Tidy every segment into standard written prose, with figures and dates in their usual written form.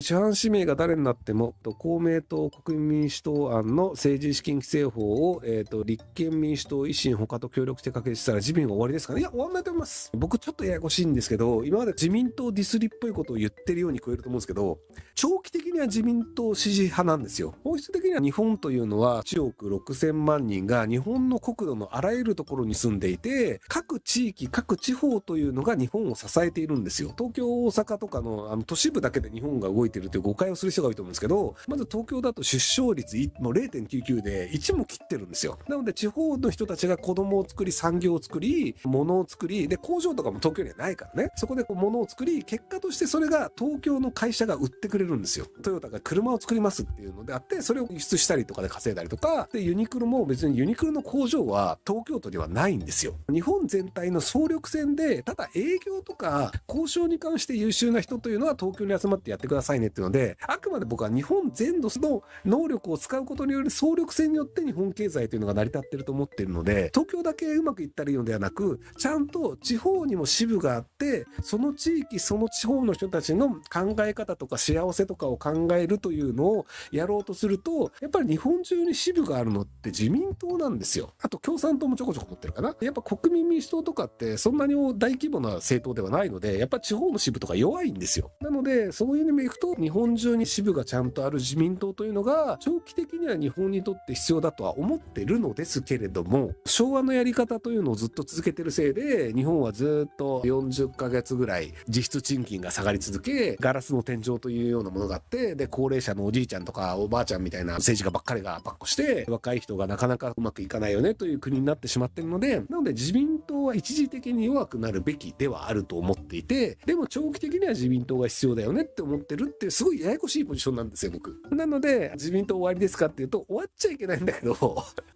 主犯指名が誰になっても、公明党、国民民主党案の政治資金規正法を、立憲民主党、維新、他と協力して可決したら自民が終わりですかね。いや、終わんないと思います。僕ちょっとややこしいんですけど、今まで自民党ディスりっぽいことを言ってるように聞こえると思うんですけど、長期的には自民党支持派なんですよ。本質的には日本というのは1億6000万人が日本の国土のあらゆるところに住んでいて、各地域、各地方というのが日本を支えているんですよ。東京、大阪とかの都市部だけで日本が動いているという誤解をする人が多いと思うんですけど、まず東京だと出生率もう 0.99 で1も切ってるんですよ。なので地方の人たちが子供を作り、産業を作り、物を作り、で工場とかも東京にはないからね、そこで物を作り、結果としてそれが東京の会社が売ってくれるんですよ。トヨタが車を作りますっていうのであって、それを輸出したりとかで稼いだりとかで、ユニクロも別にユニクロの工場は東京都にはないんですよ。日本全体の総力戦で、ただ営業とか交渉に関して優秀な人というのは東京に集まってやってくださいねっていうので、あくまで僕は日本全土の能力を使うことによる総力戦によって日本経済というのが成り立っていると思っているので、東京だけうまくいったらいいのではなく、ちゃんと地方にも支部があって、その地域その地方の人たちの考え方とか幸せとかを考えるというのをやろうとすると、やっぱり日本中に支部があるのって自民党なんですよ。あと共産党もちょこちょこ持ってるかな。やっぱ国民民主党とかってそんなに大規模な政党ではないので、やっぱ地方の支部とか弱いんですよ。なのでそういう意味でいくと、日本中に支部がちゃんとある自民党というのが長期的には日本にとって必要だとは思ってるのですけれども、昭和のやり方というのをずっと続けてるせいで、日本はずっと40ヶ月ぐらい実質賃金が下がり続け、ガラスの天井というようなものがあって、で高齢者のおじいちゃんとかおばあちゃんみたいな政治家ばっかりがばっこして、若い人がなかなかうまくいかないよねという国になってしまっているので、なので自民党は一時的に弱くなるべきではあると思っていて、でも長期的には自民党が必要だよねって思ってるっていう、すごいややこしいポジションなんですよ僕。なので自民党終わりですかっていうと、終わっちゃいけないんだけど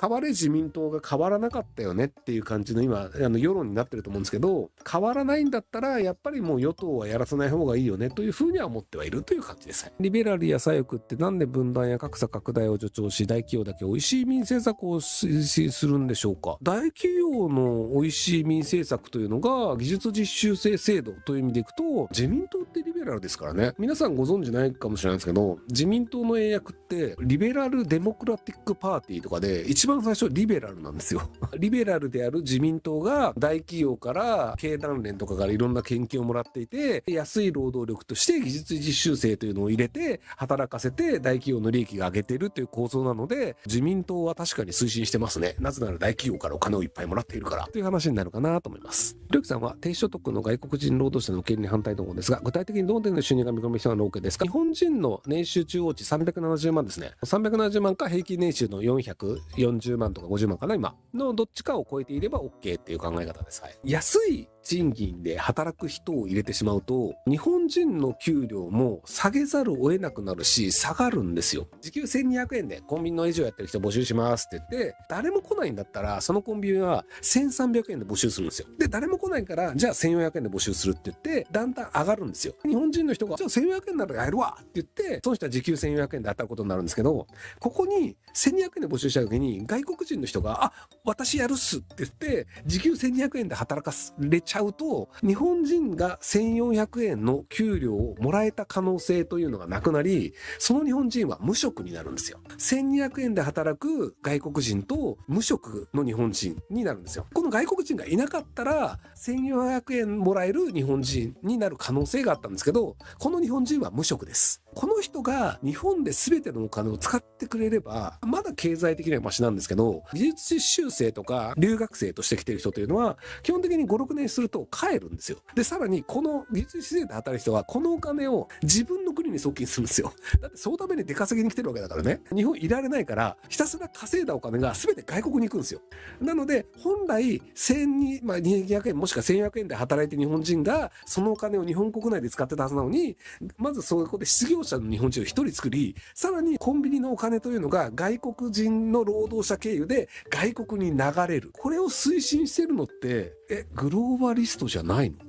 変われ自民党が変わらなかったよねっていう感じの今世論になってると思うんですけど、変わらないんだったらやっぱりもう与党はやらせない方がいいよねというふうには思ってはいるという感じです。リベラルや左翼ってなんで分断や格差拡大を助長し、大企業だけ美味しい民政策を推進するんでしょうか。大企業の美味しい民政策というのが技術実習生制度という意味でいくと、自民党ってリベラルですからね。皆さんご存知ないかもしれないんですけど、自民党の英訳ってリベラルデモクラティックパーティーとかで一番最初リベラルなんですよ。リベラルである自民党が大企業から経団連とかからいろんな献金をもらっていて、安い労働力として技術実習生というのを入れて働かせて大企業の利益が上げているという構造なので、自民党は確かに推進してますね。なぜなら大企業からお金をいっぱいもらっているからという話になるかなと思います。りょうきさんは低所得の外国人労働者の権利に反対と思うんですが、具体的にどの程度の収入が見込める人なの OK ですか。日本人の年収中央値370万ですね。370万か平均年収の440万とか50万かな今のどっちかを超えていれば OK っていう考え方です。はい、安い賃金で働く人を入れてしまうと、日本人の給料も下げざるを得なくなるし、下がるんですよ。時給1200円でコンビニのレジをやってる人募集しますって言って、誰も来ないんだったら、そのコンビニは1300円で募集するんですよ。で、誰も来ないから、じゃあ1400円で募集するって言って、だんだん上がるんですよ。日本人の人が、じゃあ1400円ならやるわって言って、その人は時給1400円で当たることになるんですけど、ここに1200円で募集した時に、外国人の人が、私やるっすって言って、時給1200円で働かれちゃうと、日本人が1400円の給料をもらえた可能性というのがなくなり、その日本人は無職になるんですよ。1200円で働く外国人と無職の日本人になるんですよ。この外国人がいなかったら、1400円もらえる日本人になる可能性があったんですけど、この日本人は無職です。この人が日本で全てのお金を使ってくれれば、まだ経済的にはマシなんですけど、技術実習生とか留学生として来てる人というのは、基本的に5、6年すると帰るんですよ。で、さらにこの技術実習生で働く人は、このお金を自分の国に送金するんですよ。だってそのために出稼ぎに来てるわけだからね。日本いられないから、ひたすら稼いだお金が全て外国に行くんですよ。なので、本来1200円もしくは1400円で働いて日本人が、そのお金を日本国内で使ってたはずなのに、まずそこで失業者の日本人を一人作り、さらにコンビニのお金というのが外国人の労働者経由で外国に流れる。これを推進してるのって、グローバリストじゃないのっ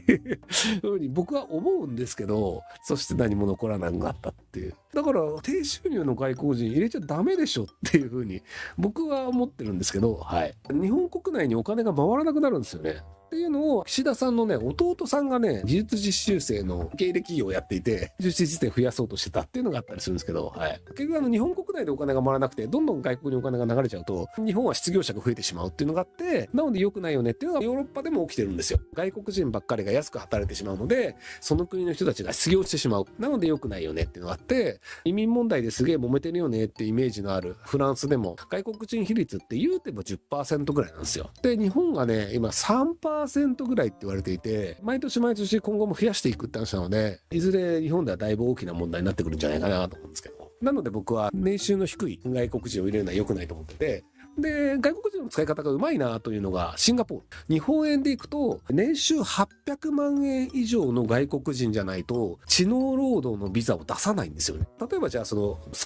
ていうふうに僕は思うんですけど、そして何も残らなかったっていう。だから低収入の外国人入れちゃダメでしょっていうふうに僕は思ってるんですけど、はい。日本国内にお金が回らなくなるんですよね。っていうのを岸田さんのね、弟さんがね、技術実習生の経歴企業をやっていて、実習実践増やそうとしてたっていうのがあったりするんですけど、はい。結局日本国内でお金が回らなくて、どんどん外国にお金が流れちゃうと、日本は失業者が増えてしまうっていうのがあって、なので良くないよねっていうのがヨーロッパでも起きてるんですよ。外国人ばっかりが安く働いてしまうので、その国の人たちが失業してしまう。なので良くないよねっていうのがあって、移民問題ですげえ揉めてるよねっていうイメージのあるフランスでも、外国人比率って言うても 10% ぐらいなんですよ。で、日本がね、今3% ぐらいって言われていて、毎年毎年今後も増やしていくって話なので、いずれ日本ではだいぶ大きな問題になってくるんじゃないかなと思うんですけど。なので僕は年収の低い外国人を入れるのは良くないと思ってて、で、外国人の使い方がうまいなというのがシンガポール。日本円でいくと、年収800万円以上の外国人じゃないと、知能労働のビザを出さないんですよね。例えばじゃあス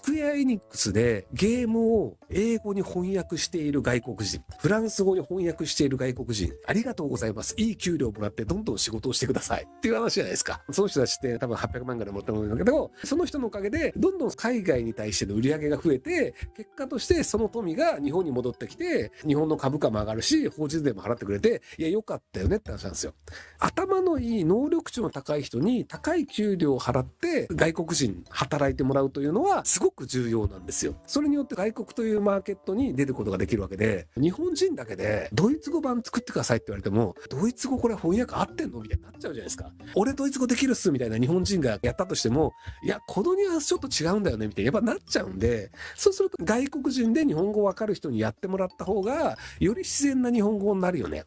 クエアエニックスでゲームを英語に翻訳している外国人、フランス語に翻訳している外国人、ありがとうございます。いい給料をもらってどんどん仕事をしてください。っていう話じゃないですか。その人たちって多分800万ぐらいもらってるんだけど、その人のおかげで、どんどん海外に対しての売り上げが増えて、結果としてその富が日本に戻ってきて、日本の株価も上がるし、法人税も払ってくれて、いや、良かったよねって話なんですよ。頭のいい能力値の高い人に高い給料を払って外国人働いてもらうというのはすごく重要なんですよ。それによって外国というマーケットに出ることができるわけで、日本人だけでドイツ語版作ってくださいって言われても、ドイツ語これ翻訳合ってんのみたいになっちゃうじゃないですか。俺ドイツ語できるっすみたいな日本人がやったとしても、いや、このニュアンスちょっと違うんだよねみたいにやっぱなっちゃうんで、そうすると外国人で日本語わかる人にやってもらった方がより自然な日本語になるよね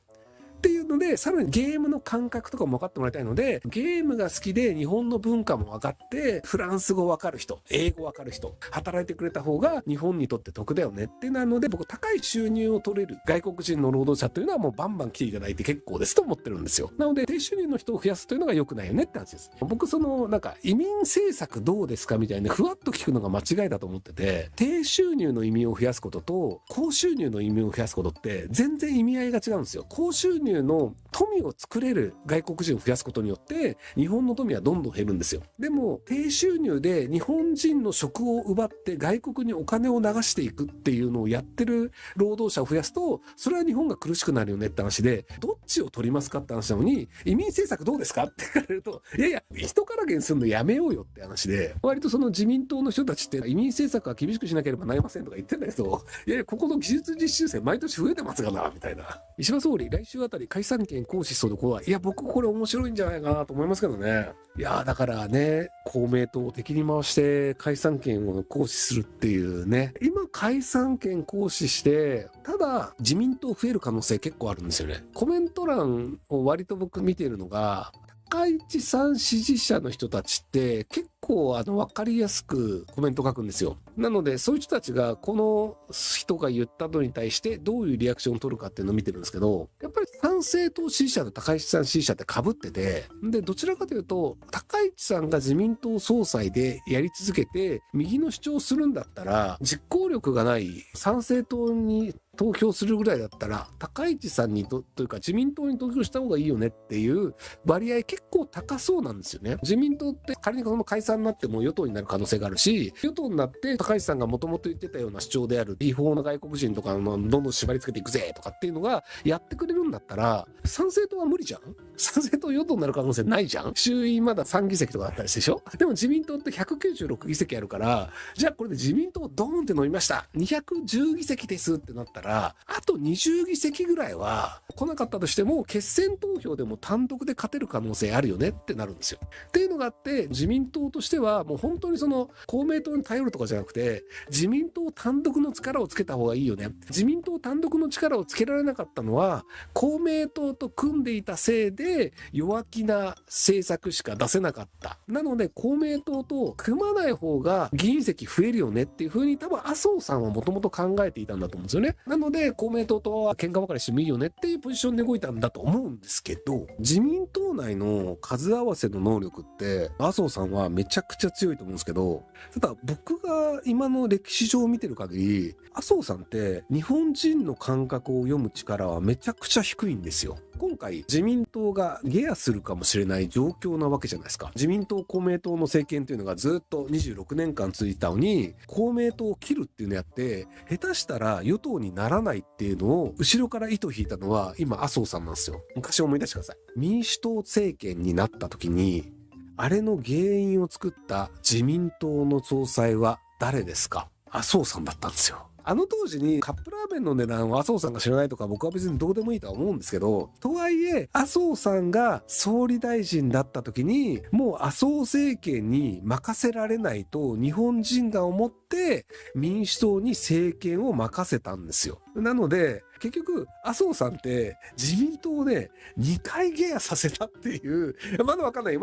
っていうので、さらにゲームの感覚とかも分かってもらいたいので、ゲームが好きで日本の文化も分かってフランス語分かる人、英語分かる人働いてくれた方が日本にとって得だよねってなので、僕高い収入を取れる外国人の労働者というのはもうバンバン来ていただいて結構ですと思ってるんですよ。なので低収入の人を増やすというのが良くないよねって話です。僕なんか移民政策どうですかみたいなふわっと聞くのが間違いだと思ってて、低収入の移民を増やすことと高収入の移民を増やすことって全然意味合いが違うんですよ。高収入の富を作れる外国人を増やすことによって日本の富はどんどん減るんですよ。でも低収入で日本人の職を奪って外国にお金を流していくっていうのをやってる労働者を増やすと、それは日本が苦しくなるよねって話で、どっちを取りますかって話なのに、移民政策どうですかって聞かれると、いやいや人からげにするのやめようよって話で、割と自民党の人たちって移民政策は厳しくしなければなりませんとか言ってんだけど、いやいやここの技術実習生毎年増えてますがなみたいな。石破総理来週あたり解散権行使することは、いや僕これ面白いんじゃないかなと思いますけどね。いやだからね、公明党を敵に回して解散権を行使するっていうね、今解散権行使してただ自民党増える可能性結構あるんですよね。コメント欄を割と僕見ているのが、高市さん支持者の人たちって結構分かりやすくコメント書くんですよ。なのでそういう人たちがこの人が言ったのに対してどういうリアクションを取るかっていうのを見てるんですけど、やっぱり参政党支持者と高市さん支持者って被ってて、でどちらかというと高市さんが自民党総裁でやり続けて右の主張をするんだったら、実行力がない参政党に投票するぐらいだったら高市さんにというか自民党に投票した方がいいよねっていう割合結構高そうなんですよね。自民党って仮にこの解散になっても与党になる可能性があるし、与党になって高市さんがもともと言ってたような主張である違法な外国人とかどんどん縛り付けていくぜとかっていうのがやってくれるんだったら、参政党は無理じゃん。参政党与党になる可能性ないじゃん。衆院まだ3議席とかあったりしてでしょ。でも自民党って196議席あるから、じゃあこれで自民党ドーンって伸びました210議席ですってなったら、あと20議席ぐらいは来なかったとしても決選投票でも単独で勝てる可能性あるよねってなるんですよ。っていうのがあって、自民党としてはもう本当に公明党に頼るとかじゃなくて、自民党単独の力をつけた方がいいよね。自民党単独の力をつけられなかったのは公明党と組んでいたせいで弱気な政策しか出せなかった。なので公明党と組まない方が議員席増えるよねっていう風に多分麻生さんはもともと考えていたんだと思うんですよね。なので公明党とは喧嘩別れしてもいいよねっていうポジションで動いたんだと思うんですけど、自民党内の数合わせの能力って麻生さんはめちゃくちゃ強いと思うんですけど、ただ僕が今の歴史上見てる限り、麻生さんって日本人の感覚を読む力はめちゃくちゃ低いんですよ。今回自民党が下野するかもしれない状況なわけじゃないですか。自民党公明党の政権というのがずっと26年間続いたのに、公明党を切るっていうのやって、下手したら与党にならないっていうのを後ろから糸引いたのは今麻生さんなんですよ。昔思い出してください。民主党政権になった時に、あれの原因を作った自民党の総裁は誰ですか？麻生さんだったんですよ。あの当時にカップラーメンの値段を麻生さんが知らないとか僕は別にどうでもいいとは思うんですけど、とはいえ麻生さんが総理大臣だった時にもう麻生政権に任せられないと日本人が思って民主党に政権を任せたんですよ。なので結局麻生さんって自民党で2回下野させたっていう、まだわかんないよ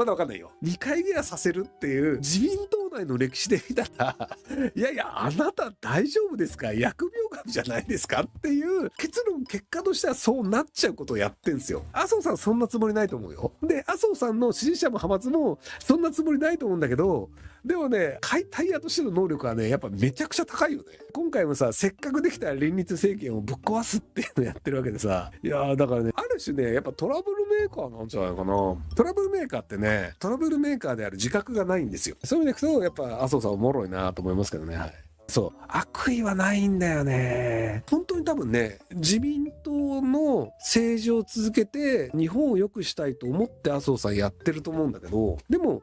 2回下野させるっていう自民党内の歴史で見たらいやいやあなた大丈夫ですか、疫病神じゃないですかっていう結果としてはそうなっちゃうことをやってんですよ。麻生さんそんなつもりないと思うよ。で麻生さんの支持者も派閥もそんなつもりないと思うんだけど、でもね解体屋としての能力はねやっぱめちゃくちゃ高いよね。今回もさせっかくできた連立政権をぶっ壊すっていうのやってるわけでさ、いやーだからねある種ねやっぱトラブルメーカーなんじゃないかな。トラブルメーカーってねトラブルメーカーである自覚がないんですよ。そういう意味でいくとやっぱ麻生さんおもろいなと思いますけどね。はい、そう悪意はないんだよね。本当に多分ね自民党の政治を続けて日本を良くしたいと思って麻生さんやってると思うんだけど、でも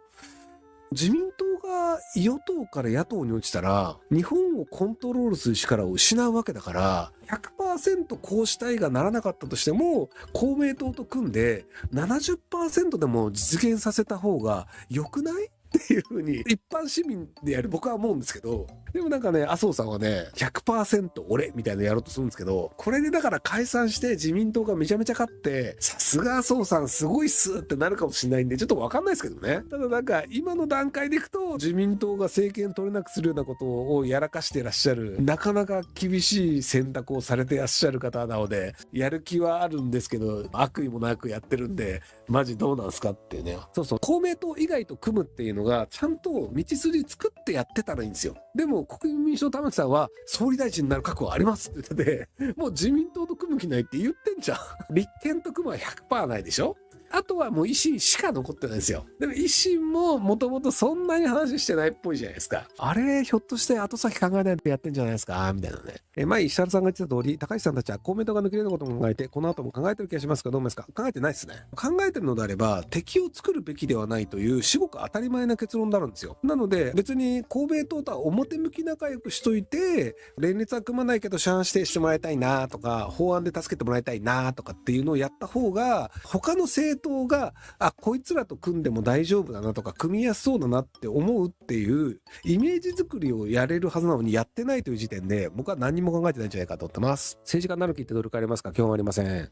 自民党が与党から野党に落ちたら日本をコントロールする力を失うわけだから、100% こうしたいがならなかったとしても公明党と組んで 70% でも実現させた方が良くないっていう風に一般市民でやる僕は思うんですけど、でもなんかね麻生さんはね 100% 俺みたいなのやろうとするんですけど、これでだから解散して自民党がめちゃめちゃ勝ってさすが麻生さんすごいっすってなるかもしれないんでちょっとわかんないですけどね。ただなんか今の段階でいくと自民党が政権取れなくするようなことをやらかしてらっしゃる、なかなか厳しい選択をされてらっしゃる方なのでやる気はあるんですけど悪意もなくやってるんでマジどうなんすかっていうね。そうそう公明党以外と組むっていうのがちゃんと道筋作ってやってたらいいんですよ。でも国民民主党玉木さんは総理大臣になる覚悟ありますって言ってて、もう自民党と組む気ないって言ってんじゃん。立憲と組むは 100% ないでしょ。あとはもう維新しか残ってないんですよ。でも維新ももともとそんなに話してないっぽいじゃないですか。あれひょっとして後先考えないとやってんじゃないですかみたいなね。前石原さんが言ってた通り高市さんたちは公明党が抜けることも考えてこの後も考えてる気がしますがどう思いますか？考えてないですね。考えてるのであれば敵を作るべきではないという至極当たり前な結論になるんですよ。なので別に公明党とは表向き仲良くしといて連立は組まないけど主犯指定してもらいたいなとか法案で助けてもらいたいなとかっていうのをやった方が他の政党がこいつらと組んでも大丈夫だなとか組みやすそうだなって思うっていうイメージ作りをやれるはずなのにやってないという時点で僕は何にも考えてないんじゃないかと思ってます。政治家になる気ってどれかありますか？基本ありません。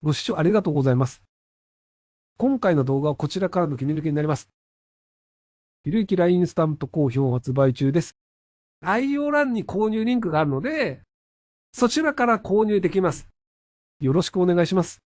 ご視聴ありがとうございます。今回の動画はこちらからの切り抜きになります。ひろゆき LINE スタンプ好評発売中です。概要欄に購入リンクがあるのでそちらから購入できます。よろしくお願いします。